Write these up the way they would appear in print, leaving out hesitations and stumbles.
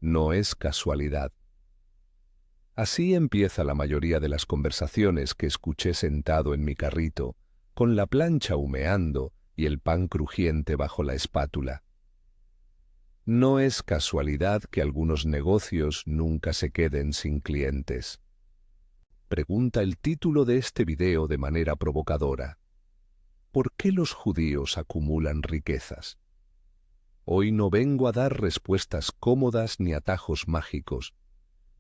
no es casualidad. Así empieza la mayoría de las conversaciones que escuché sentado en mi carrito, con la plancha humeando y el pan crujiente bajo la espátula. No es casualidad que algunos negocios nunca se queden sin clientes. Pregunta el título de este video de manera provocadora. ¿Por qué los judíos acumulan riquezas? Hoy no vengo a dar respuestas cómodas ni atajos mágicos.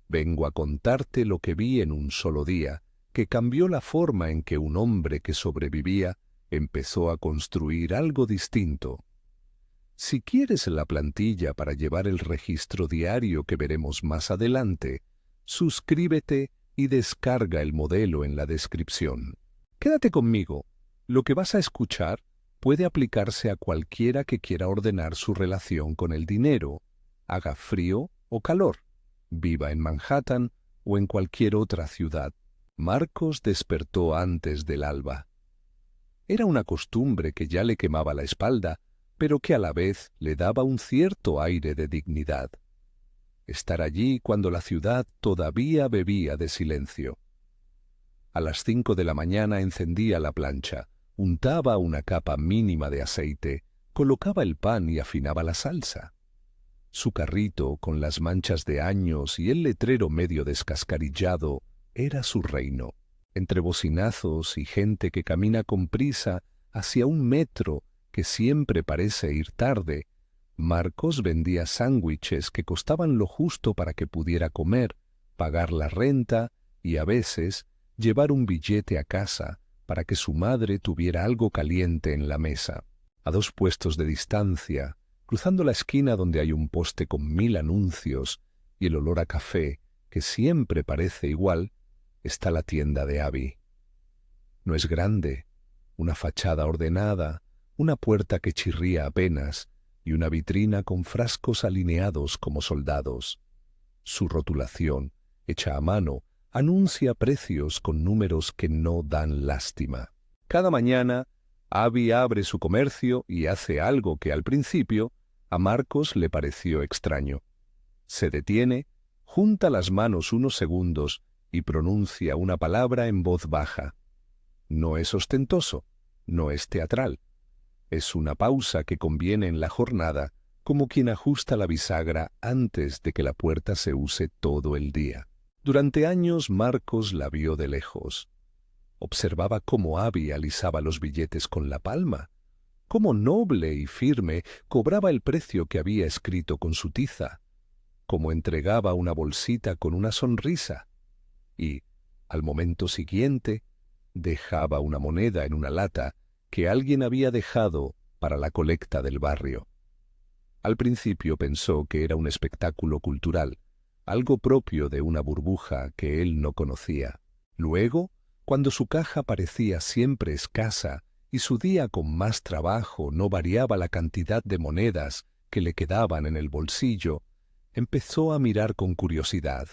Vengo a contarte lo que vi en un solo día, que cambió la forma en que un hombre que sobrevivía empezó a construir algo distinto. Si quieres la plantilla para llevar el registro diario que veremos más adelante, suscríbete y descarga el modelo en la descripción. Quédate conmigo. Lo que vas a escuchar puede aplicarse a cualquiera que quiera ordenar su relación con el dinero, haga frío o calor, viva en Manhattan o en cualquier otra ciudad. Marcos despertó antes del alba. Era una costumbre que ya le quemaba la espalda, pero que a la vez le daba un cierto aire de dignidad. Estar allí cuando la ciudad todavía bebía de silencio. A las 5 de la mañana encendía la plancha, untaba una capa mínima de aceite, colocaba el pan y afinaba la salsa. Su carrito, con las manchas de años y el letrero medio descascarillado, era su reino. Entre bocinazos y gente que camina con prisa hacia un metro que siempre parece ir tarde, Marcos vendía sándwiches que costaban lo justo para que pudiera comer, pagar la renta y a veces llevar un billete a casa para que su madre tuviera algo caliente en la mesa. A 2 puestos de distancia, cruzando la esquina donde hay un poste con 1000 anuncios y el olor a café, que siempre parece igual, está la tienda de Abby. No es grande, una fachada ordenada, una puerta que chirría apenas y una vitrina con frascos alineados como soldados. Su rotulación, hecha a mano, anuncia precios con números que no dan lástima. Cada mañana, Abby abre su comercio y hace algo que al principio a Marcos le pareció extraño. Se detiene, junta las manos unos segundos y pronuncia una palabra en voz baja. No es ostentoso, no es teatral. Es una pausa que conviene en la jornada, como quien ajusta la bisagra antes de que la puerta se use todo el día. Durante años Marcos la vio de lejos. Observaba cómo Abby alisaba los billetes con la palma, cómo noble y firme cobraba el precio que había escrito con su tiza, cómo entregaba una bolsita con una sonrisa y, al momento siguiente, dejaba una moneda en una lata que alguien había dejado para la colecta del barrio. Al principio pensó que era un espectáculo cultural, algo propio de una burbuja que él no conocía. Luego, cuando su caja parecía siempre escasa y su día con más trabajo no variaba la cantidad de monedas que le quedaban en el bolsillo, empezó a mirar con curiosidad.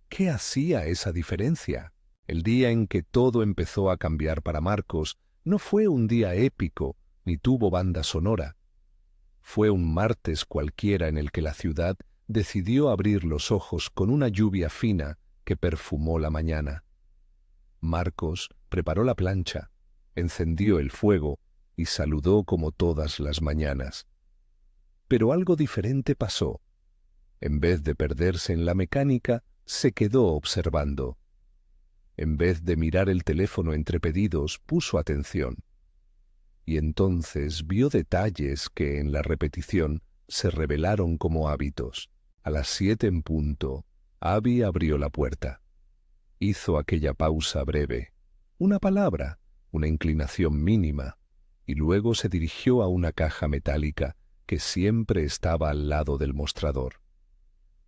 ¿Qué hacía esa diferencia? El día en que todo empezó a cambiar para Marcos no fue un día épico ni tuvo banda sonora. Fue un martes cualquiera en el que la ciudad decidió abrir los ojos con una lluvia fina que perfumó la mañana. Marcos preparó la plancha, encendió el fuego y saludó como todas las mañanas. Pero algo diferente pasó. En vez de perderse en la mecánica, se quedó observando. En vez de mirar el teléfono entre pedidos, puso atención. Y entonces vio detalles que en la repetición se revelaron como hábitos. A las 7 en punto, Abby abrió la puerta. Hizo aquella pausa breve, una palabra, una inclinación mínima, y luego se dirigió a una caja metálica que siempre estaba al lado del mostrador.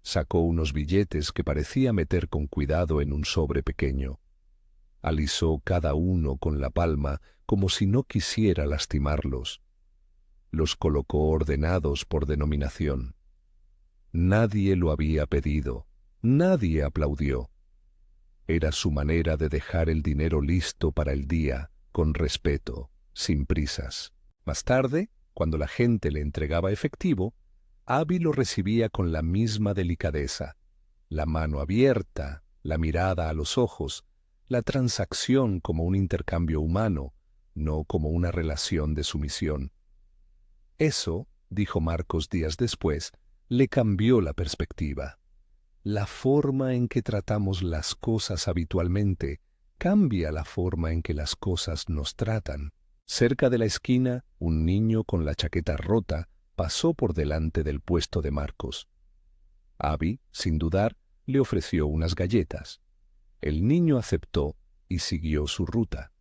Sacó unos billetes que parecía meter con cuidado en un sobre pequeño. Alisó cada uno con la palma como si no quisiera lastimarlos. Los colocó ordenados por denominación. Nadie lo había pedido, nadie aplaudió. Era su manera de dejar el dinero listo para el día, con respeto, sin prisas. Más tarde, cuando la gente le entregaba efectivo, Abby lo recibía con la misma delicadeza, la mano abierta, la mirada a los ojos, la transacción como un intercambio humano, no como una relación de sumisión. Eso, dijo Marcos días después, le cambió la perspectiva. La forma en que tratamos las cosas habitualmente cambia la forma en que las cosas nos tratan. Cerca de la esquina, un niño con la chaqueta rota pasó por delante del puesto de Marcos. Abby, sin dudar, le ofreció unas galletas. El niño aceptó y siguió su ruta.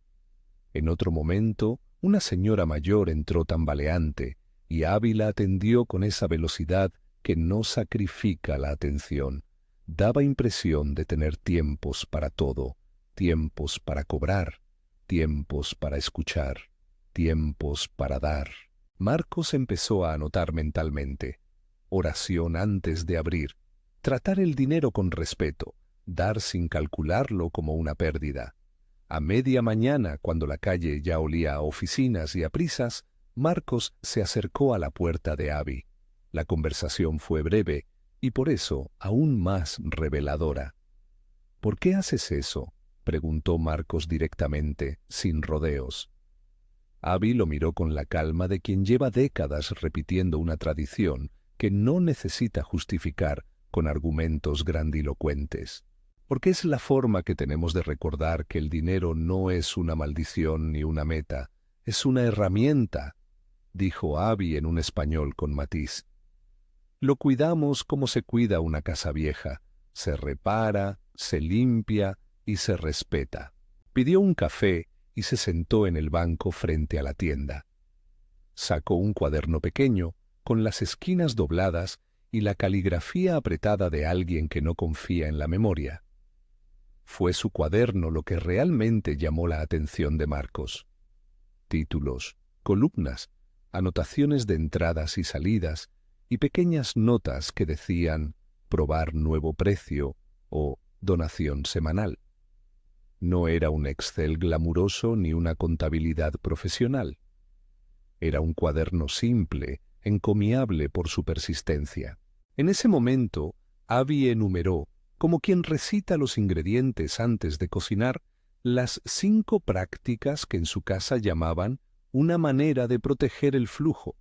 En otro momento, una señora mayor entró tambaleante y Abby la atendió con esa velocidad que no sacrifica la atención. Daba impresión de tener tiempos para todo, tiempos para cobrar, tiempos para escuchar, tiempos para dar. Marcos empezó a anotar mentalmente. Oración antes de abrir, tratar el dinero con respeto, dar sin calcularlo como una pérdida. A media mañana, cuando la calle ya olía a oficinas y a prisas, Marcos se acercó a la puerta de Abby. La conversación fue breve y por eso aún más reveladora. ¿Por qué haces eso?, preguntó Marcos directamente, sin rodeos. Abby lo miró con la calma de quien lleva décadas repitiendo una tradición que no necesita justificar con argumentos grandilocuentes. Porque es la forma que tenemos de recordar que el dinero no es una maldición ni una meta, es una herramienta, dijo Abby en un español con matiz. Lo cuidamos como se cuida una casa vieja, se repara, se limpia y se respeta. Pidió un café y se sentó en el banco frente a la tienda. Sacó un cuaderno pequeño, con las esquinas dobladas y la caligrafía apretada de alguien que no confía en la memoria. Fue su cuaderno lo que realmente llamó la atención de Marcos. Títulos, columnas, anotaciones de entradas y salidas y pequeñas notas que decían «probar nuevo precio» o «donación semanal». No era un Excel glamuroso ni una contabilidad profesional. Era un cuaderno simple, encomiable por su persistencia. En ese momento, Abby enumeró, como quien recita los ingredientes antes de cocinar, las 5 prácticas que en su casa llamaban una manera de proteger el flujo.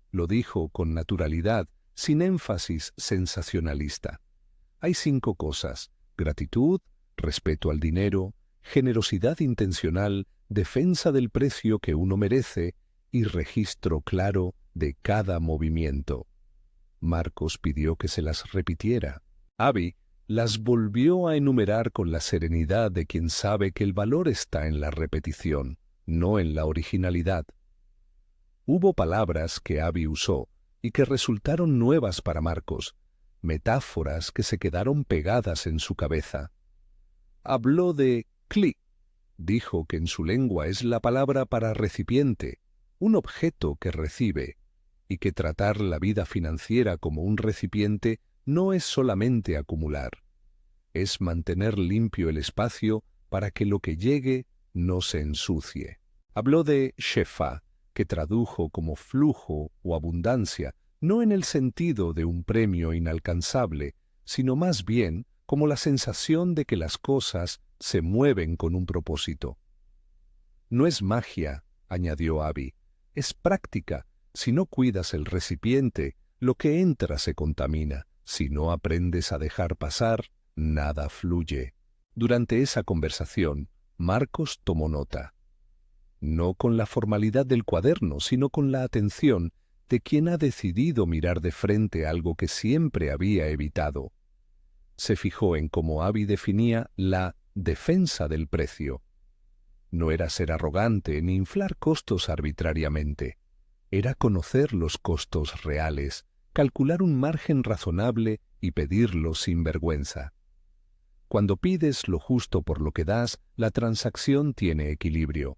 Lo dijo con naturalidad, sin énfasis sensacionalista. Hay 5 cosas: gratitud, respeto al dinero, generosidad intencional, defensa del precio que uno merece y registro claro de cada movimiento. Marcos pidió que se las repitiera. Abby las volvió a enumerar con la serenidad de quien sabe que el valor está en la repetición, no en la originalidad. Hubo palabras que Abby usó y que resultaron nuevas para Marcos, metáforas que se quedaron pegadas en su cabeza. Habló de cli. Dijo que en su lengua es la palabra para recipiente, un objeto que recibe, y que tratar la vida financiera como un recipiente no es solamente acumular, es mantener limpio el espacio para que lo que llegue no se ensucie. Habló de shefa, que tradujo como flujo o abundancia, no en el sentido de un premio inalcanzable, sino más bien como la sensación de que las cosas se mueven con un propósito. No es magia, añadió Abby, es práctica. Si no cuidas el recipiente, lo que entra se contamina. Si no aprendes a dejar pasar, nada fluye. Durante esa conversación, Marcos tomó nota. No con la formalidad del cuaderno, sino con la atención de quien ha decidido mirar de frente algo que siempre había evitado. Se fijó en cómo Abby definía la defensa del precio. No era ser arrogante ni inflar costos arbitrariamente. Era conocer los costos reales, calcular un margen razonable y pedirlo sin vergüenza. Cuando pides lo justo por lo que das, la transacción tiene equilibrio.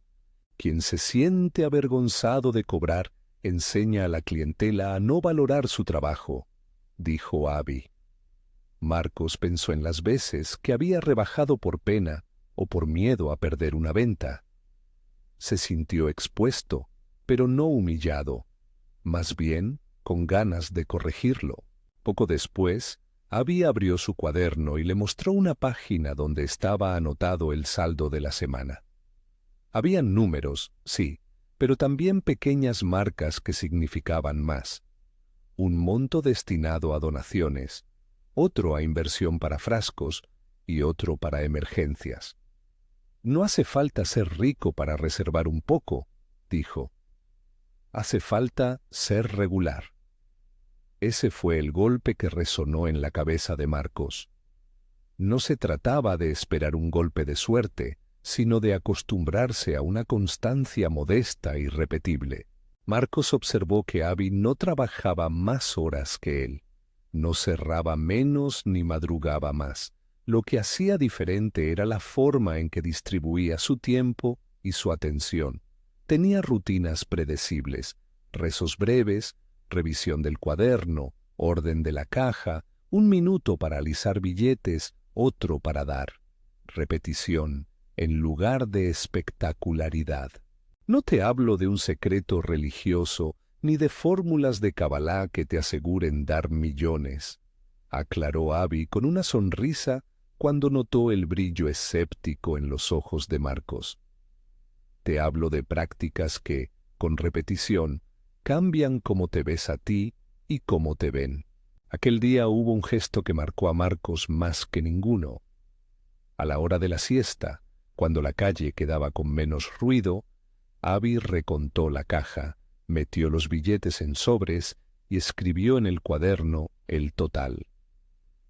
Quien se siente avergonzado de cobrar, enseña a la clientela a no valorar su trabajo, dijo Abby. Marcos pensó en las veces que había rebajado por pena o por miedo a perder una venta. Se sintió expuesto, pero no humillado, más bien con ganas de corregirlo. Poco después, Abby abrió su cuaderno y le mostró una página donde estaba anotado el saldo de la semana. Habían números, sí, pero también pequeñas marcas que significaban más. Un monto destinado a donaciones, otro a inversión para frascos y otro para emergencias. No hace falta ser rico para reservar un poco, dijo. Hace falta ser regular. Ese fue el golpe que resonó en la cabeza de Marcos. No se trataba de esperar un golpe de suerte, sino de acostumbrarse a una constancia modesta y repetible. Marcos observó que Abby no trabajaba más horas que él, no cerraba menos ni madrugaba más. Lo que hacía diferente era la forma en que distribuía su tiempo y su atención. Tenía rutinas predecibles, rezos breves, revisión del cuaderno, orden de la caja, 1 minuto para alisar billetes, otro para dar. Repetición, en lugar de espectacularidad. No te hablo de un secreto religioso, ni de fórmulas de cabalá que te aseguren dar millones, aclaró Abby con una sonrisa cuando notó el brillo escéptico en los ojos de Marcos. Te hablo de prácticas que, con repetición, cambian cómo te ves a ti y cómo te ven. Aquel día hubo un gesto que marcó a Marcos más que ninguno. A la hora de la siesta, cuando la calle quedaba con menos ruido, Abby recontó la caja, metió los billetes en sobres y escribió en el cuaderno el total.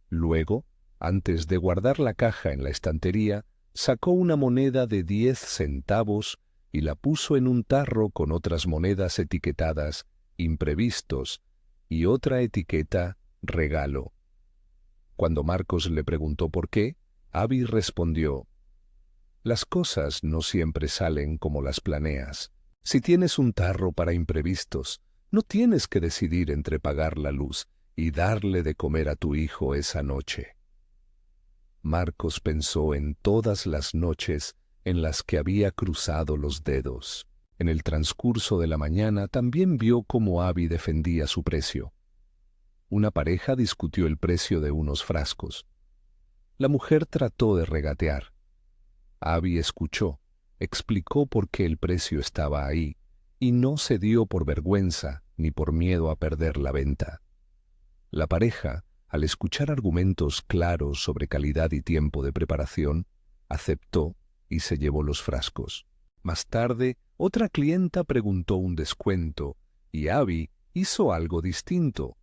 Luego, antes de guardar la caja en la estantería, sacó una moneda de 10 centavos y la puso en un tarro con otras monedas etiquetadas imprevistos y otra etiqueta regalo. Cuando Marcos le preguntó por qué, Abby respondió: las cosas no siempre salen como las planeas. Si tienes un tarro para imprevistos, no tienes que decidir entre pagar la luz y darle de comer a tu hijo esa noche. Marcos pensó en todas las noches en las que había cruzado los dedos. En el transcurso de la mañana también vio cómo Abby defendía su precio. Una pareja discutió el precio de unos frascos. La mujer trató de regatear. Abby escuchó, explicó por qué el precio estaba ahí, y no cedió por vergüenza ni por miedo a perder la venta. La pareja, al escuchar argumentos claros sobre calidad y tiempo de preparación, aceptó y se llevó los frascos. Más tarde, otra clienta preguntó un descuento, y Abby hizo algo distinto.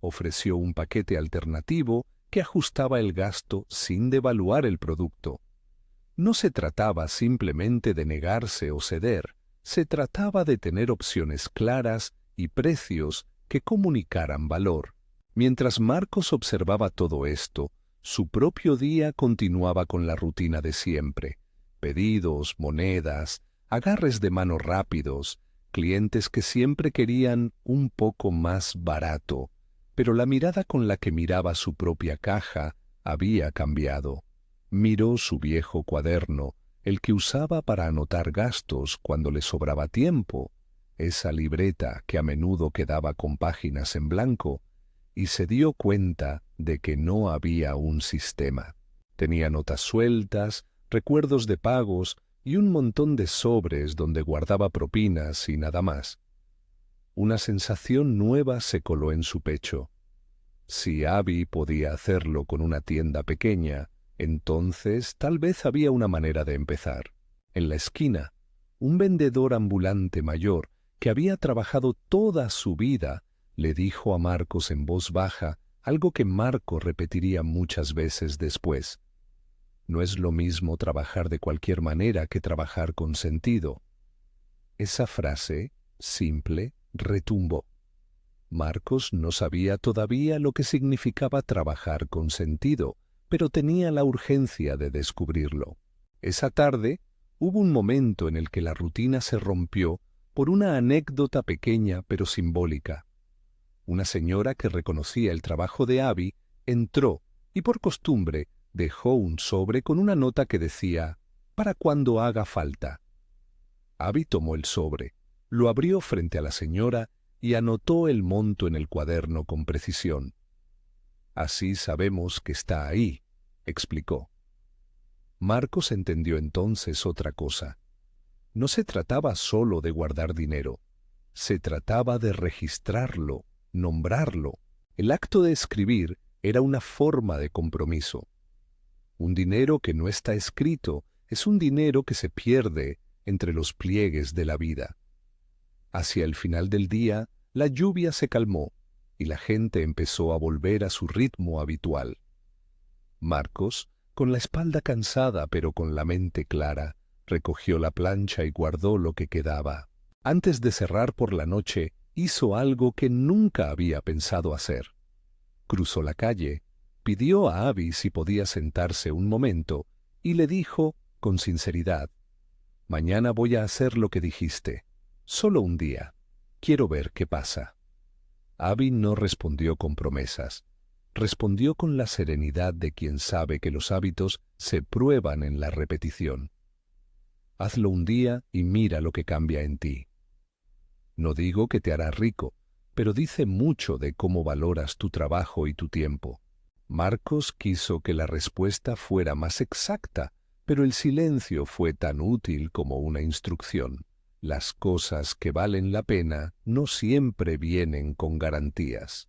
Ofreció un paquete alternativo que ajustaba el gasto sin devaluar el producto. No se trataba simplemente de negarse o ceder, se trataba de tener opciones claras y precios que comunicaran valor. Mientras Marcos observaba todo esto, su propio día continuaba con la rutina de siempre: pedidos, monedas, agarres de mano rápidos, clientes que siempre querían un poco más barato, pero la mirada con la que miraba su propia caja había cambiado. Miró su viejo cuaderno, el que usaba para anotar gastos cuando le sobraba tiempo, esa libreta que a menudo quedaba con páginas en blanco, y se dio cuenta de que no había un sistema. Tenía notas sueltas, recuerdos de pagos y un montón de sobres donde guardaba propinas y nada más. Una sensación nueva se coló en su pecho. Si Abby podía hacerlo con una tienda pequeña, entonces tal vez había una manera de empezar. En la esquina, un vendedor ambulante mayor que había trabajado toda su vida le dijo a Marcos en voz baja algo que Marcos repetiría muchas veces después: no es lo mismo trabajar de cualquier manera que trabajar con sentido. Esa frase, simple, retumbó. Marcos no sabía todavía lo que significaba trabajar con sentido, pero tenía la urgencia de descubrirlo. Esa tarde hubo un momento en el que la rutina se rompió por una anécdota pequeña pero simbólica. Una señora que reconocía el trabajo de Abby entró y por costumbre dejó un sobre con una nota que decía: «para cuando haga falta». Abby tomó el sobre, lo abrió frente a la señora y anotó el monto en el cuaderno con precisión. «Así sabemos que está ahí», explicó. Marcos entendió entonces otra cosa. No se trataba solo de guardar dinero, se trataba de registrarlo, nombrarlo. El acto de escribir era una forma de compromiso. Un dinero que no está escrito es un dinero que se pierde entre los pliegues de la vida. Hacia el final del día, la lluvia se calmó y la gente empezó a volver a su ritmo habitual. Marcos, con la espalda cansada pero con la mente clara, recogió la plancha y guardó lo que quedaba. Antes de cerrar por la noche, hizo algo que nunca había pensado hacer. Cruzó la calle, pidió a Abby si podía sentarse un momento y le dijo con sinceridad: «Mañana voy a hacer lo que dijiste. Solo un día. Quiero ver qué pasa». Abby no respondió con promesas. Respondió con la serenidad de quien sabe que los hábitos se prueban en la repetición. Hazlo un día y mira lo que cambia en ti. No digo que te hará rico, pero dice mucho de cómo valoras tu trabajo y tu tiempo. Marcos quiso que la respuesta fuera más exacta, pero el silencio fue tan útil como una instrucción. Las cosas que valen la pena no siempre vienen con garantías.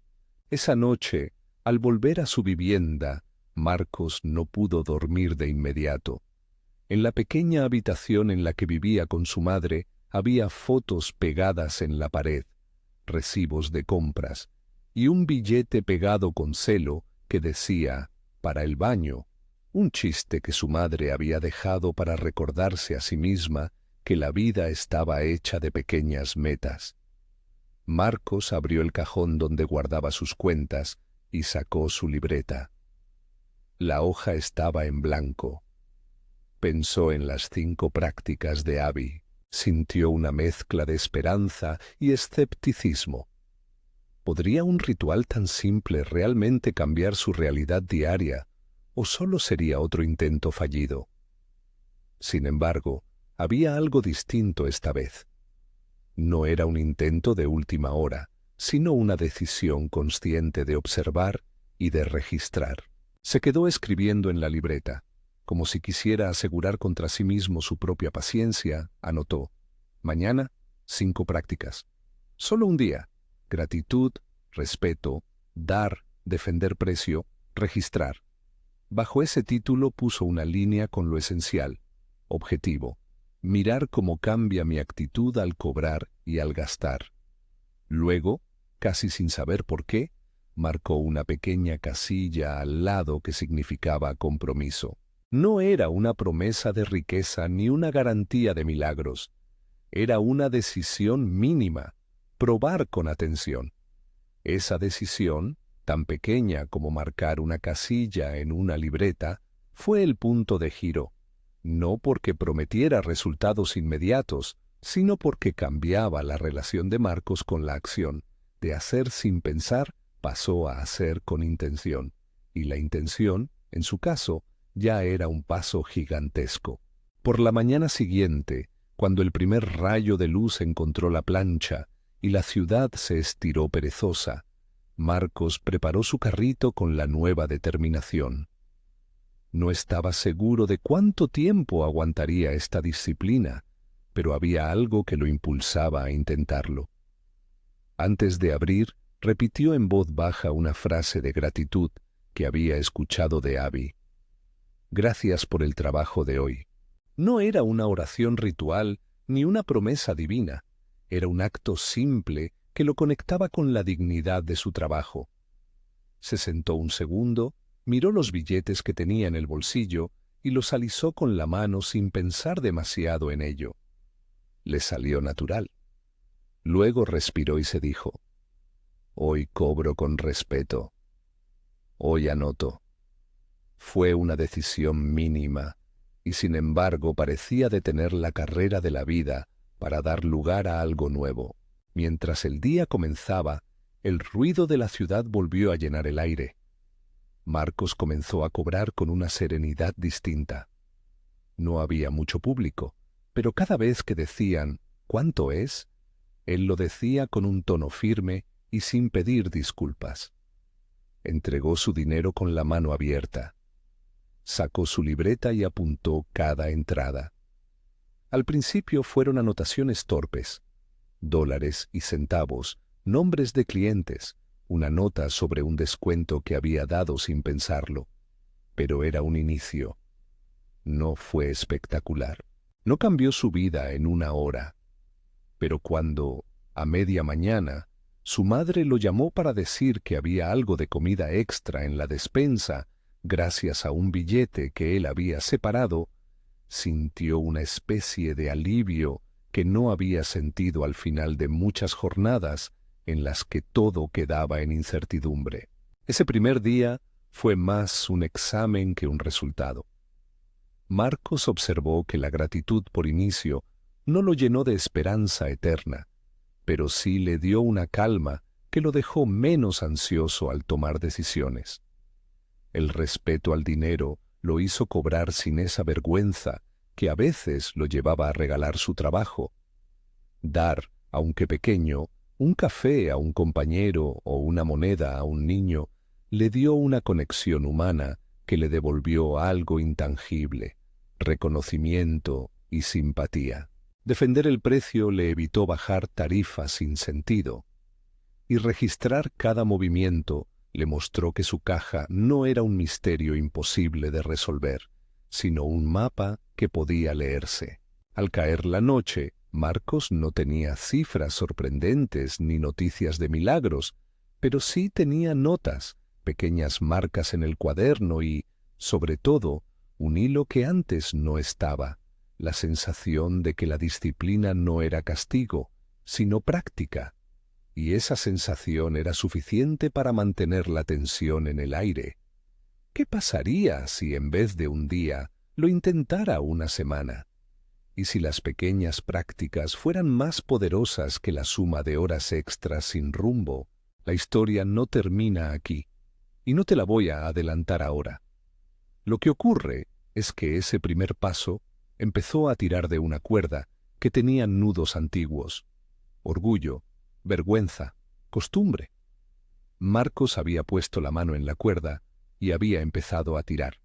Esa noche, al volver a su vivienda, Marcos no pudo dormir de inmediato. En la pequeña habitación en la que vivía con su madre había fotos pegadas en la pared, recibos de compras y un billete pegado con celo que decía «para el baño», un chiste que su madre había dejado para recordarse a sí misma que la vida estaba hecha de pequeñas metas. Marcos abrió el cajón donde guardaba sus cuentas y sacó su libreta. La hoja estaba en blanco. Pensó en las 5 prácticas de Abby. Sintió una mezcla de esperanza y escepticismo. ¿Podría un ritual tan simple realmente cambiar su realidad diaria, o solo sería otro intento fallido? Sin embargo, había algo distinto esta vez. No era un intento de última hora, sino una decisión consciente de observar y de registrar. Se quedó escribiendo en la libreta. Como si quisiera asegurar contra sí mismo su propia paciencia, anotó: «Mañana, 5 prácticas. Solo un día. Gratitud, respeto, dar, defender precio, registrar». Bajo ese título puso una línea con lo esencial: objetivo, mirar cómo cambia mi actitud al cobrar y al gastar. Luego, casi sin saber por qué, marcó una pequeña casilla al lado que significaba compromiso. No era una promesa de riqueza ni una garantía de milagros. Era una decisión mínima, probar con atención. Esa decisión, tan pequeña como marcar una casilla en una libreta, fue el punto de giro, no porque prometiera resultados inmediatos, sino porque cambiaba la relación de Marcos con la acción. De hacer sin pensar, pasó a hacer con intención, y la intención, en su caso, ya era un paso gigantesco. Por la mañana siguiente, cuando el primer rayo de luz encontró la plancha y la ciudad se estiró perezosa, Marcos preparó su carrito con la nueva determinación. No estaba seguro de cuánto tiempo aguantaría esta disciplina, pero había algo que lo impulsaba a intentarlo. Antes de abrir, repitió en voz baja una frase de gratitud que había escuchado de Abby. «Gracias por el trabajo de hoy». No era una oración ritual ni una promesa divina, era un acto simple que lo conectaba con la dignidad de su trabajo. Se sentó un segundo, miró los billetes que tenía en el bolsillo y los alisó con la mano sin pensar demasiado en ello. Le salió natural. Luego respiró y se dijo: «Hoy cobro con respeto. Hoy anoto». Fue una decisión mínima, y sin embargo parecía detener la carrera de la vida para dar lugar a algo nuevo. Mientras el día comenzaba, el ruido de la ciudad volvió a llenar el aire. Marcos comenzó a cobrar con una serenidad distinta. No había mucho público, pero cada vez que decían «¿Cuánto es?», Él lo decía con un tono firme y sin pedir disculpas. Entregó su dinero con la mano abierta. Sacó su libreta y apuntó cada entrada. Al principio fueron anotaciones torpes, dólares y centavos, nombres de clientes, una nota sobre un descuento que había dado sin pensarlo. Pero era un inicio. No fue espectacular. No cambió su vida en una hora. Pero cuando, a media mañana, su madre lo llamó para decir que había algo de comida extra en la despensa, gracias a un billete que él había separado, sintió una especie de alivio que no había sentido al final de muchas jornadas en las que todo quedaba en incertidumbre. Ese primer día fue más un examen que un resultado. Marcos observó que la gratitud por inicio no lo llenó de esperanza eterna, pero sí le dio una calma que lo dejó menos ansioso al tomar decisiones. El respeto al dinero lo hizo cobrar sin esa vergüenza que a veces lo llevaba a regalar su trabajo. Dar, aunque pequeño, un café a un compañero o una moneda a un niño le dio una conexión humana que le devolvió algo intangible, reconocimiento y simpatía. Defender el precio le evitó bajar tarifas sin sentido, y registrar cada movimiento le mostró que su caja no era un misterio imposible de resolver, sino un mapa que podía leerse. Al caer la noche, Marcos no tenía cifras sorprendentes ni noticias de milagros, pero sí tenía notas, pequeñas marcas en el cuaderno y, sobre todo, un hilo que antes no estaba, la sensación de que la disciplina no era castigo, sino práctica. Y esa sensación era suficiente para mantener la tensión en el aire. ¿Qué pasaría si en vez de un día lo intentara una semana? ¿Y si las pequeñas prácticas fueran más poderosas que la suma de horas extras sin rumbo? La historia no termina aquí, y no te la voy a adelantar ahora. Lo que ocurre es que ese primer paso empezó a tirar de una cuerda que tenía nudos antiguos: orgullo, vergüenza, costumbre. Marcos había puesto la mano en la cuerda y había empezado a tirar.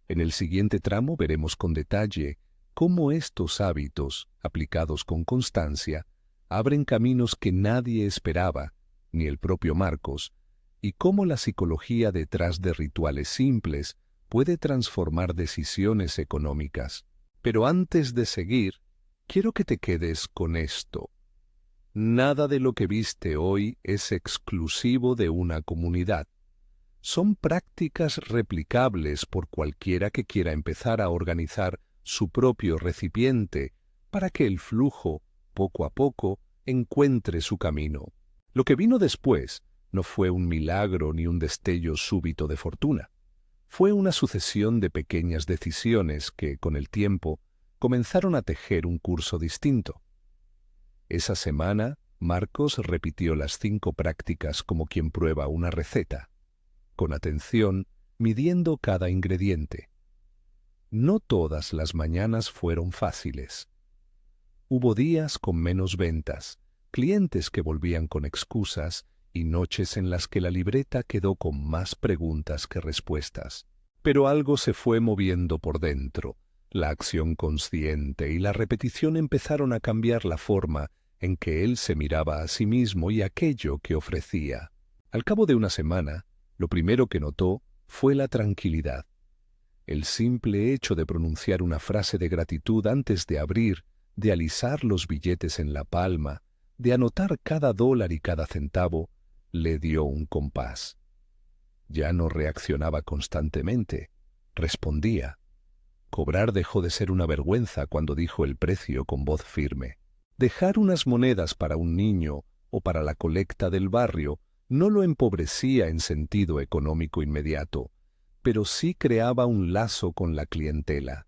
En el siguiente tramo veremos con detalle cómo estos hábitos, aplicados con constancia, abren caminos que nadie esperaba, ni el propio Marcos, y cómo la psicología detrás de rituales simples puede transformar decisiones económicas. Pero antes de seguir, quiero que te quedes con esto. Nada de lo que viste hoy es exclusivo de una comunidad. Son prácticas replicables por cualquiera que quiera empezar a organizar su propio recipiente para que el flujo, poco a poco, encuentre su camino. Lo que vino después no fue un milagro ni un destello súbito de fortuna. Fue una sucesión de pequeñas decisiones que, con el tiempo, comenzaron a tejer un curso distinto. Esa semana, Marcos repitió las 5 prácticas como quien prueba una receta, con atención, midiendo cada ingrediente. No todas las mañanas fueron fáciles. Hubo días con menos ventas, clientes que volvían con excusas y noches en las que la libreta quedó con más preguntas que respuestas. Pero algo se fue moviendo por dentro. La acción consciente y la repetición empezaron a cambiar la forma en que él se miraba a sí mismo y aquello que ofrecía. Al cabo de una semana, lo primero que notó fue la tranquilidad. El simple hecho de pronunciar una frase de gratitud antes de abrir, de alisar los billetes en la palma, de anotar cada dólar y cada centavo, le dio un compás. Ya no reaccionaba constantemente, respondía. Cobrar dejó de ser una vergüenza cuando dijo el precio con voz firme. Dejar unas monedas para un niño o para la colecta del barrio no lo empobrecía en sentido económico inmediato, pero sí creaba un lazo con la clientela.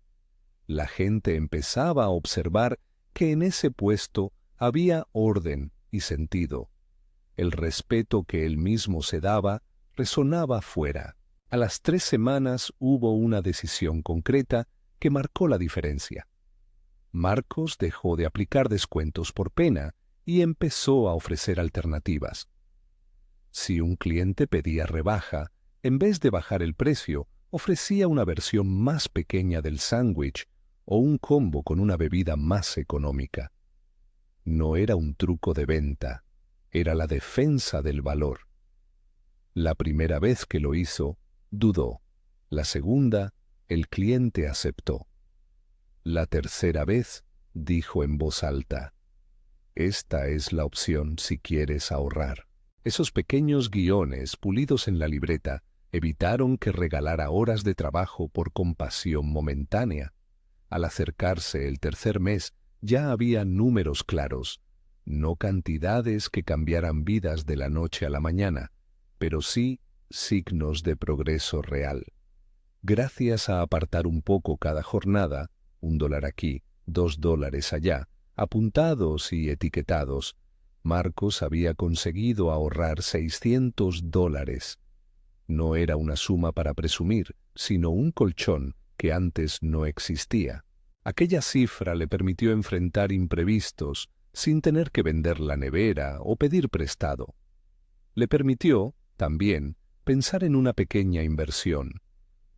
La gente empezaba a observar que en ese puesto había orden y sentido. El respeto que él mismo se daba resonaba fuera. A las 3 semanas hubo una decisión concreta que marcó la diferencia. Marcos dejó de aplicar descuentos por pena y empezó a ofrecer alternativas. Si un cliente pedía rebaja, en vez de bajar el precio, ofrecía una versión más pequeña del sándwich o un combo con una bebida más económica. No era un truco de venta, era la defensa del valor. La primera vez que lo hizo, dudó. La segunda, el cliente aceptó. La tercera vez, dijo en voz alta: esta es la opción si quieres ahorrar. Esos pequeños guiones pulidos en la libreta evitaron que regalara horas de trabajo por compasión momentánea. Al acercarse el tercer mes, ya había números claros, no cantidades que cambiaran vidas de la noche a la mañana, pero sí signos de progreso real. Gracias a apartar un poco cada jornada, $1 aquí, $2 allá, apuntados y etiquetados, Marcos había conseguido ahorrar $600. No era una suma para presumir, sino un colchón que antes no existía. Aquella cifra le permitió enfrentar imprevistos sin tener que vender la nevera o pedir prestado. Le permitió, también, pensar en una pequeña inversión,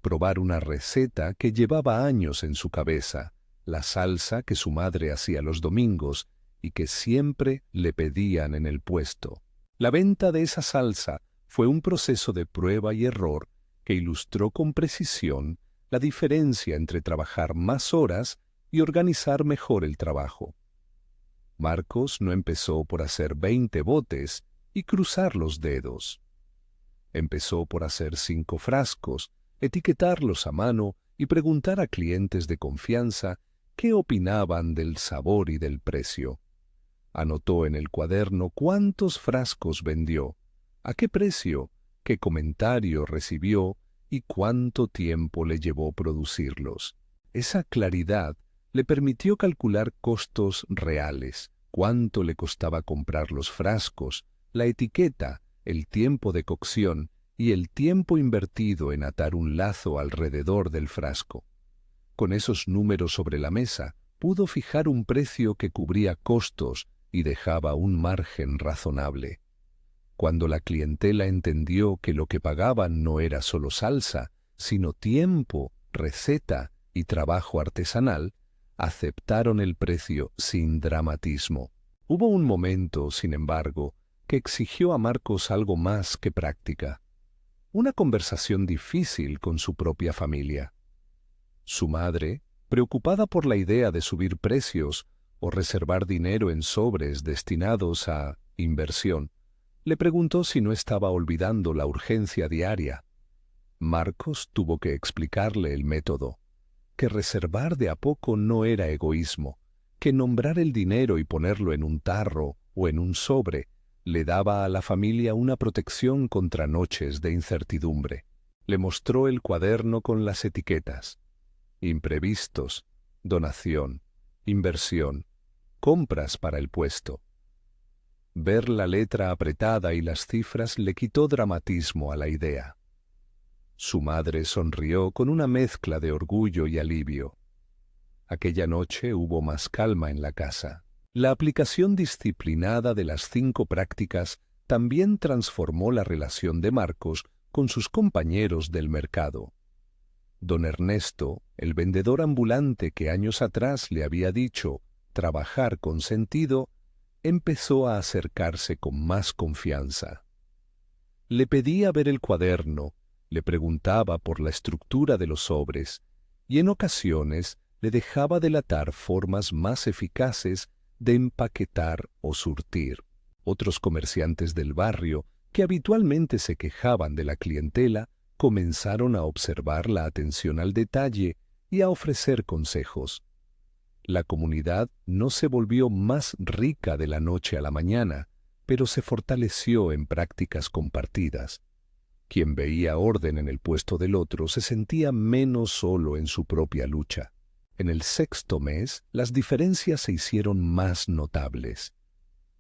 probar una receta que llevaba años en su cabeza, la salsa que su madre hacía los domingos y que siempre le pedían en el puesto. La venta de esa salsa fue un proceso de prueba y error que ilustró con precisión la diferencia entre trabajar más horas y organizar mejor el trabajo. Marcos no empezó por hacer 20 botes y cruzar los dedos. Empezó por hacer 5 frascos, etiquetarlos a mano y preguntar a clientes de confianza qué opinaban del sabor y del precio. Anotó en el cuaderno cuántos frascos vendió, a qué precio, qué comentario recibió y cuánto tiempo le llevó producirlos. Esa claridad le permitió calcular costos reales, cuánto le costaba comprar los frascos, la etiqueta, el tiempo de cocción y el tiempo invertido en atar un lazo alrededor del frasco. Con esos números sobre la mesa, pudo fijar un precio que cubría costos y dejaba un margen razonable. Cuando la clientela entendió que lo que pagaban no era solo salsa, sino tiempo, receta y trabajo artesanal, aceptaron el precio sin dramatismo. Hubo un momento, sin embargo, que exigió a Marcos algo más que práctica. Una conversación difícil con su propia familia. Su madre, preocupada por la idea de subir precios o reservar dinero en sobres destinados a inversión, le preguntó si no estaba olvidando la urgencia diaria. Marcos tuvo que explicarle el método, que reservar de a poco no era egoísmo, que nombrar el dinero y ponerlo en un tarro o en un sobre le daba a la familia una protección contra noches de incertidumbre. Le mostró el cuaderno con las etiquetas: imprevistos, donación, inversión, compras para el puesto. Ver la letra apretada y las cifras le quitó dramatismo a la idea. Su madre sonrió con una mezcla de orgullo y alivio. Aquella noche hubo más calma en la casa. La aplicación disciplinada de las 5 prácticas también transformó la relación de Marcos con sus compañeros del mercado. Don Ernesto, el vendedor ambulante que años atrás le había dicho trabajar con sentido, empezó a acercarse con más confianza. Le pedía ver el cuaderno, le preguntaba por la estructura de los sobres y en ocasiones le dejaba delatar formas más eficaces de empaquetar o surtir. Otros comerciantes del barrio, que habitualmente se quejaban de la clientela, comenzaron a observar la atención al detalle y a ofrecer consejos. La comunidad no se volvió más rica de la noche a la mañana, pero se fortaleció en prácticas compartidas. Quien veía orden en el puesto del otro se sentía menos solo en su propia lucha. En el 6º mes, las diferencias se hicieron más notables.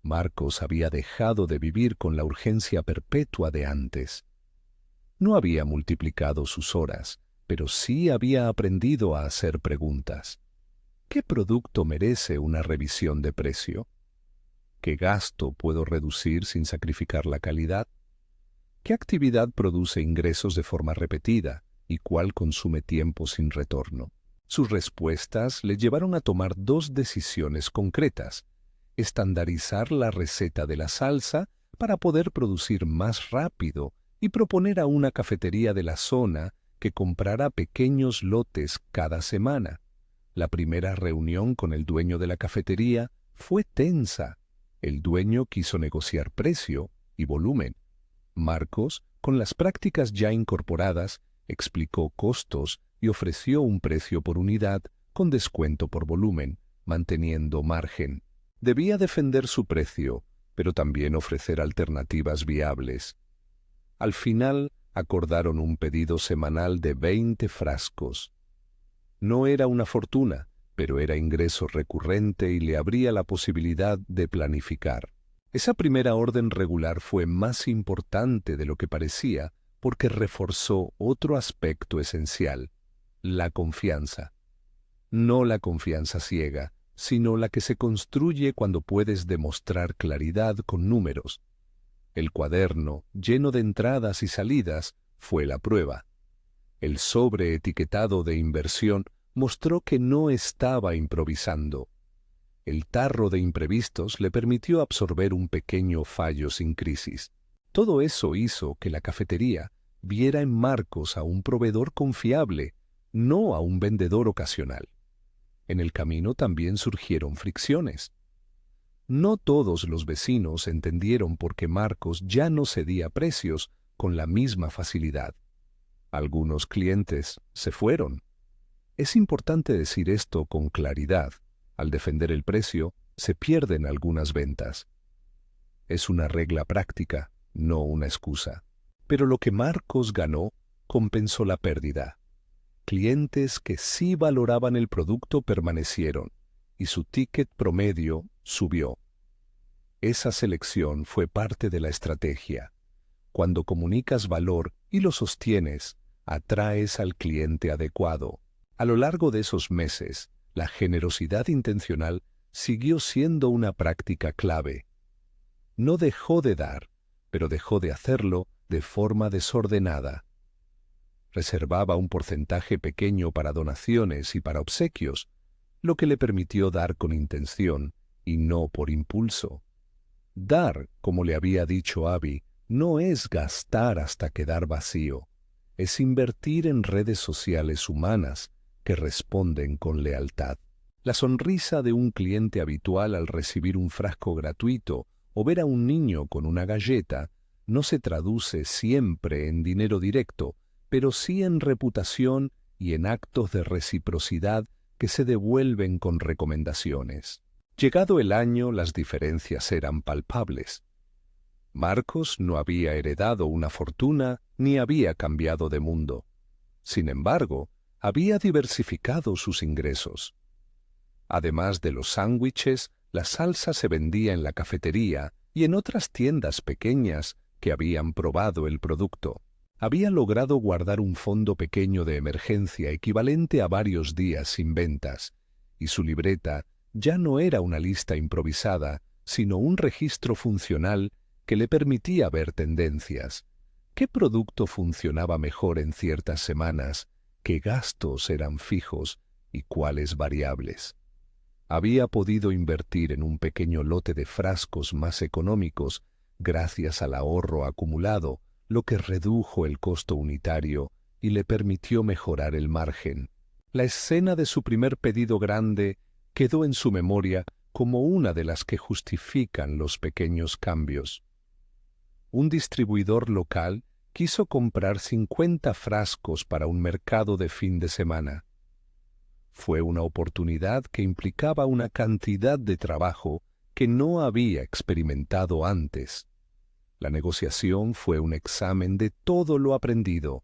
Marcos había dejado de vivir con la urgencia perpetua de antes. No había multiplicado sus horas, pero sí había aprendido a hacer preguntas. ¿Qué producto merece una revisión de precio? ¿Qué gasto puedo reducir sin sacrificar la calidad? ¿Qué actividad produce ingresos de forma repetida y cuál consume tiempo sin retorno? Sus respuestas le llevaron a tomar dos decisiones concretas: estandarizar la receta de la salsa para poder producir más rápido y proponer a una cafetería de la zona que comprara pequeños lotes cada semana. La primera reunión con el dueño de la cafetería fue tensa. El dueño quiso negociar precio y volumen. Marcos, con las prácticas ya incorporadas, explicó costos y ofreció un precio por unidad con descuento por volumen, manteniendo margen. Debía defender su precio, pero también ofrecer alternativas viables. Al final, acordaron un pedido semanal de 20 frascos. No era una fortuna, pero era ingreso recurrente y le abría la posibilidad de planificar. Esa primera orden regular fue más importante de lo que parecía porque reforzó otro aspecto esencial: la confianza. No la confianza ciega, sino la que se construye cuando puedes demostrar claridad con números. El cuaderno, lleno de entradas y salidas, fue la prueba. El sobreetiquetado de inversión mostró que no estaba improvisando. El tarro de imprevistos le permitió absorber un pequeño fallo sin crisis. Todo eso hizo que la cafetería viera en Marcos a un proveedor confiable, no a un vendedor ocasional. En el camino también surgieron fricciones. No todos los vecinos entendieron por qué Marcos ya no cedía precios con la misma facilidad. Algunos clientes se fueron. Es importante decir esto con claridad. Al defender el precio, se pierden algunas ventas. Es una regla práctica, no una excusa. Pero lo que Marcos ganó compensó la pérdida. Clientes que sí valoraban el producto permanecieron, y su ticket promedio subió. Esa selección fue parte de la estrategia. Cuando comunicas valor y lo sostienes, atraes al cliente adecuado. A lo largo de esos meses, la generosidad intencional siguió siendo una práctica clave. No dejó de dar, pero dejó de hacerlo de forma desordenada. Reservaba un porcentaje pequeño para donaciones y para obsequios, lo que le permitió dar con intención y no por impulso. Dar, como le había dicho Abby, no es gastar hasta quedar vacío, es invertir en redes sociales humanas que responden con lealtad. La sonrisa de un cliente habitual al recibir un frasco gratuito o ver a un niño con una galleta no se traduce siempre en dinero directo, pero sí en reputación y en actos de reciprocidad que se devuelven con recomendaciones. Llegado el año, las diferencias eran palpables. Marcos no había heredado una fortuna ni había cambiado de mundo. Sin embargo, había diversificado sus ingresos. Además de los sándwiches, la salsa se vendía en la cafetería y en otras tiendas pequeñas que habían probado el producto. Había logrado guardar un fondo pequeño de emergencia equivalente a varios días sin ventas, y su libreta ya no era una lista improvisada, sino un registro funcional que le permitía ver tendencias. ¿Qué producto funcionaba mejor en ciertas semanas? ¿Qué gastos eran fijos y cuáles variables? Había podido invertir en un pequeño lote de frascos más económicos gracias al ahorro acumulado, lo que redujo el costo unitario y le permitió mejorar el margen. La escena de su primer pedido grande quedó en su memoria como una de las que justifican los pequeños cambios. Un distribuidor local quiso comprar 50 frascos para un mercado de fin de semana. Fue una oportunidad que implicaba una cantidad de trabajo que no había experimentado antes. La negociación fue un examen de todo lo aprendido: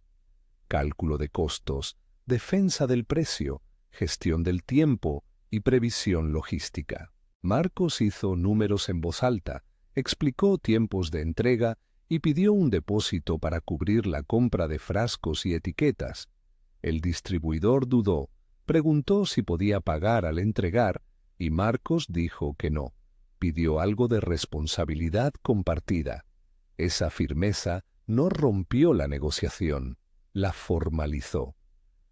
cálculo de costos, defensa del precio, gestión del tiempo y previsión logística. Marcos hizo números en voz alta, explicó tiempos de entrega y pidió un depósito para cubrir la compra de frascos y etiquetas. El distribuidor dudó, preguntó si podía pagar al entregar y Marcos dijo que no. pidió algo de responsabilidad compartida. Esa firmeza no rompió la negociación, la formalizó.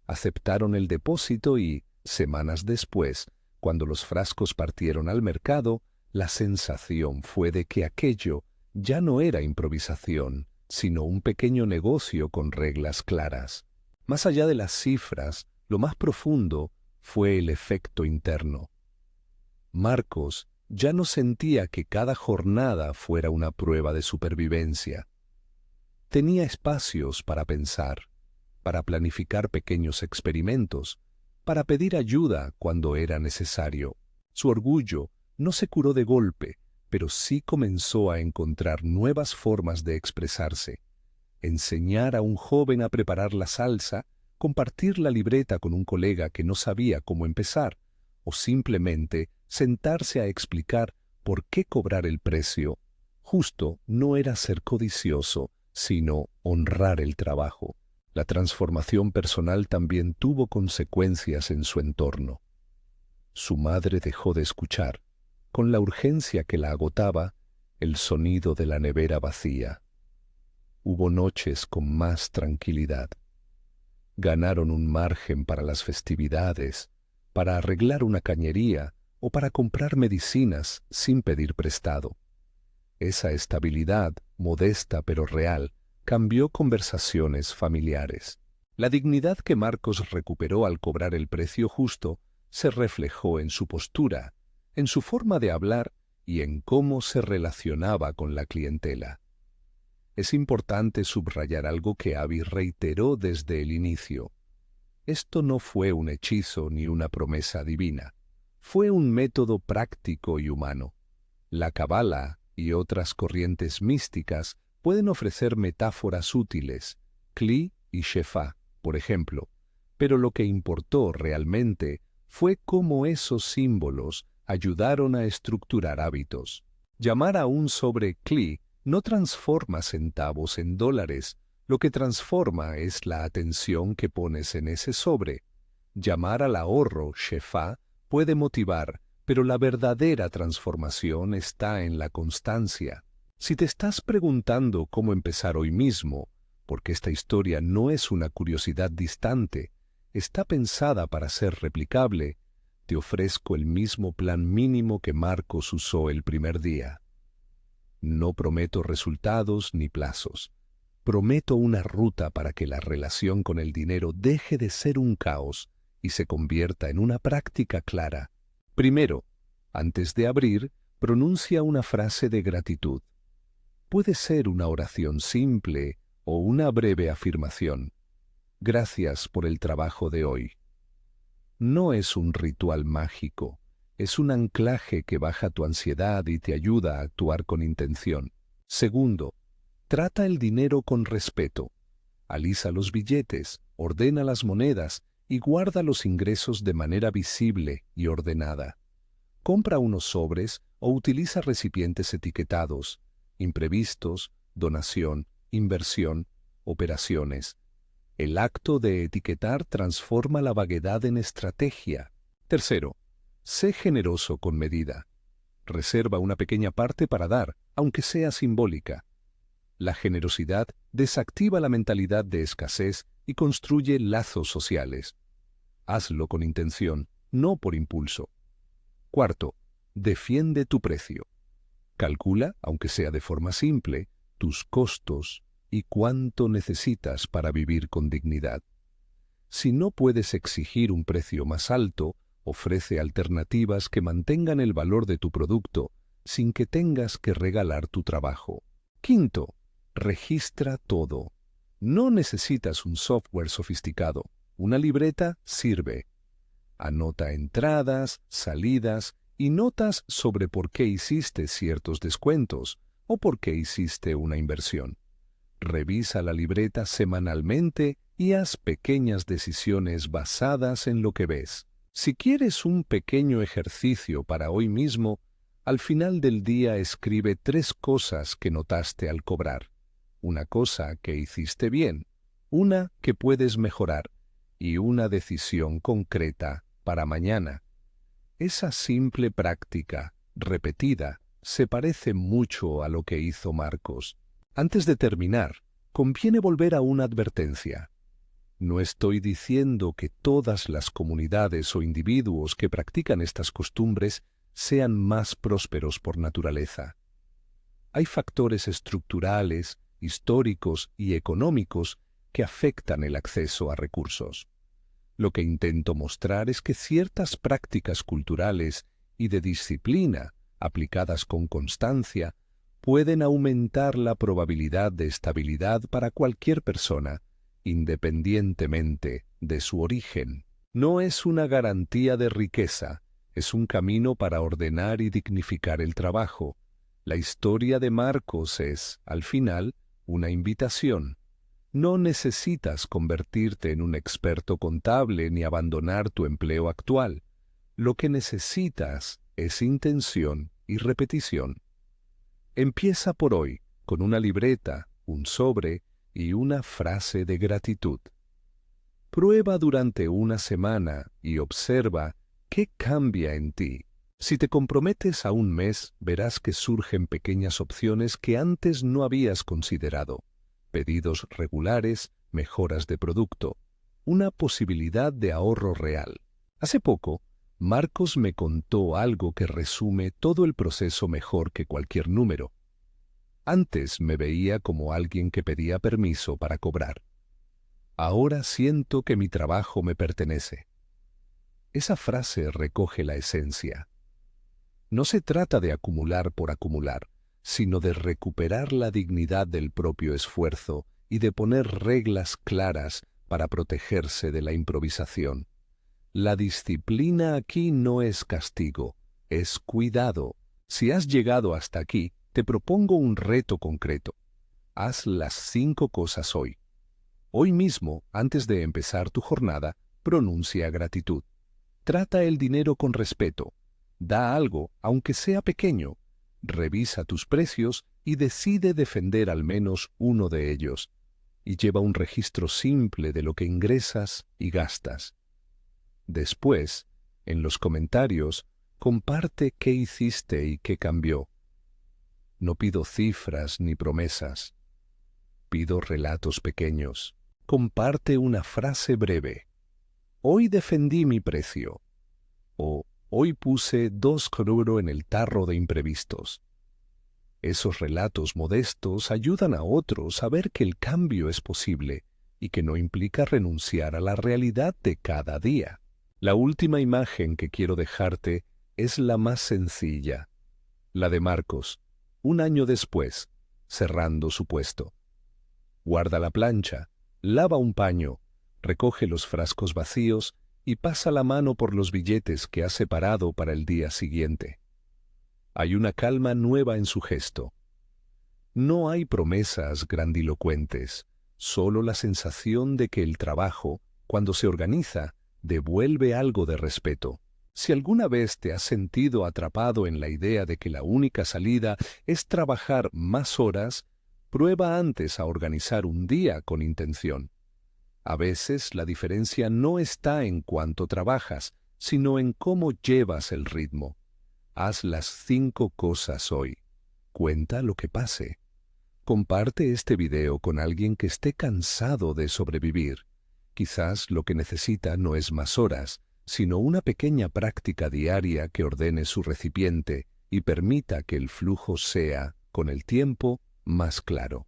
Aceptaron el depósito y, semanas después, cuando los frascos partieron al mercado, la sensación fue de que aquello ya no era improvisación, sino un pequeño negocio con reglas claras. Más allá de las cifras, lo más profundo fue el efecto interno. Marcos ya no sentía que cada jornada fuera una prueba de supervivencia. Tenía espacios para pensar, para planificar pequeños experimentos, para pedir ayuda cuando era necesario. Su orgullo no se curó de golpe, pero sí comenzó a encontrar nuevas formas de expresarse. Enseñar a un joven a preparar la salsa, compartir la libreta con un colega que no sabía cómo empezar, o simplemente sentarse a explicar por qué cobrar el precio justo no era ser codicioso, sino honrar el trabajo. La transformación personal también tuvo consecuencias en su entorno. Su madre dejó de escuchar, con la urgencia que la agotaba, el sonido de la nevera vacía. Hubo noches con más tranquilidad. Ganaron un margen para las festividades, para arreglar una cañería o para comprar medicinas sin pedir prestado. Esa estabilidad, modesta pero real, cambió conversaciones familiares. La dignidad que Marcos recuperó al cobrar el precio justo se reflejó en su postura, en su forma de hablar y en cómo se relacionaba con la clientela. Es importante subrayar algo que Avi reiteró desde el inicio. Esto no fue un hechizo ni una promesa divina. Fue un método práctico y humano. La Cábala y otras corrientes místicas pueden ofrecer metáforas útiles, Kli y Shefá, por ejemplo, pero lo que importó realmente fue cómo esos símbolos ayudaron a estructurar hábitos. Llamar a un sobre Kli no transforma centavos en dólares, lo que transforma es la atención que pones en ese sobre. Llamar al ahorro Shefá puede motivar, pero la verdadera transformación está en la constancia. Si te estás preguntando cómo empezar hoy mismo, porque esta historia no es una curiosidad distante, está pensada para ser replicable, te ofrezco el mismo plan mínimo que Marcos usó el primer día. No prometo resultados ni plazos. Prometo una ruta para que la relación con el dinero deje de ser un caos y se convierta en una práctica clara. Primero, antes de abrir, pronuncia una frase de gratitud. Puede ser una oración simple o una breve afirmación. Gracias por el trabajo de hoy. No es un ritual mágico. Es un anclaje que baja tu ansiedad y te ayuda a actuar con intención. Segundo, trata el dinero con respeto. Alisa los billetes, ordena las monedas y guarda los ingresos de manera visible y ordenada. Compra unos sobres o utiliza recipientes etiquetados, imprevistos, donación, inversión, operaciones. El acto de etiquetar transforma la vaguedad en estrategia. Tercero, sé generoso con medida. Reserva una pequeña parte para dar, aunque sea simbólica. La generosidad desactiva la mentalidad de escasez y construye lazos sociales. Hazlo con intención, no por impulso. Cuarto, defiende tu precio. Calcula, aunque sea de forma simple, tus costos y cuánto necesitas para vivir con dignidad. Si no puedes exigir un precio más alto, ofrece alternativas que mantengan el valor de tu producto sin que tengas que regalar tu trabajo. Quinto, registra todo. No necesitas un software sofisticado. Una libreta sirve. Anota entradas, salidas y notas sobre por qué hiciste ciertos descuentos o por qué hiciste una inversión. Revisa la libreta semanalmente y haz pequeñas decisiones basadas en lo que ves. Si quieres un pequeño ejercicio para hoy mismo, al final del día escribe 3 cosas que notaste al cobrar. Una cosa que hiciste bien, una que puedes mejorar y una decisión concreta para mañana. Esa simple práctica, repetida, se parece mucho a lo que hizo Marcos. Antes de terminar, conviene volver a una advertencia. No estoy diciendo que todas las comunidades o individuos que practican estas costumbres sean más prósperos por naturaleza. Hay factores estructurales, históricos y económicos que afectan el acceso a recursos. Lo que intento mostrar es que ciertas prácticas culturales y de disciplina, aplicadas con constancia, pueden aumentar la probabilidad de estabilidad para cualquier persona, independientemente de su origen. No es una garantía de riqueza, es un camino para ordenar y dignificar el trabajo. La historia de Marcos es, al final, una invitación. No necesitas convertirte en un experto contable ni abandonar tu empleo actual. Lo que necesitas es intención y repetición. Empieza por hoy con una libreta, un sobre y una frase de gratitud. Prueba durante una semana y observa qué cambia en ti. Si te comprometes a un mes, verás que surgen pequeñas opciones que antes no habías considerado. Pedidos regulares, mejoras de producto, una posibilidad de ahorro real. Hace poco, Marcos me contó algo que resume todo el proceso mejor que cualquier número. Antes me veía como alguien que pedía permiso para cobrar. Ahora siento que mi trabajo me pertenece. Esa frase recoge la esencia. No se trata de acumular por acumular, sino de recuperar la dignidad del propio esfuerzo y de poner reglas claras para protegerse de la improvisación. La disciplina aquí no es castigo, es cuidado. Si has llegado hasta aquí, te propongo un reto concreto. Haz las 5 cosas hoy. Hoy mismo, antes de empezar tu jornada, pronuncia gratitud. Trata el dinero con respeto. Da algo, aunque sea pequeño. Revisa tus precios y decide defender al menos uno de ellos. Y lleva un registro simple de lo que ingresas y gastas. Después, en los comentarios, comparte qué hiciste y qué cambió. No pido cifras ni promesas. Pido relatos pequeños. Comparte una frase breve. Hoy defendí mi precio. O hoy puse 2 € en el tarro de imprevistos. Esos relatos modestos ayudan a otros a ver que el cambio es posible y que no implica renunciar a la realidad de cada día. La última imagen que quiero dejarte es la más sencilla, la de Marcos, un año después, cerrando su puesto. Guarda la plancha, lava un paño, recoge los frascos vacíos y pasa la mano por los billetes que ha separado para el día siguiente. Hay una calma nueva en su gesto. No hay promesas grandilocuentes, solo la sensación de que el trabajo, cuando se organiza, devuelve algo de respeto. Si alguna vez te has sentido atrapado en la idea de que la única salida es trabajar más horas, prueba antes a organizar un día con intención. A veces la diferencia no está en cuánto trabajas, sino en cómo llevas el ritmo. Haz las 5 cosas hoy. Cuenta lo que pase. Comparte este video con alguien que esté cansado de sobrevivir. Quizás lo que necesita no es más horas, sino una pequeña práctica diaria que ordene su recipiente y permita que el flujo sea, con el tiempo, más claro.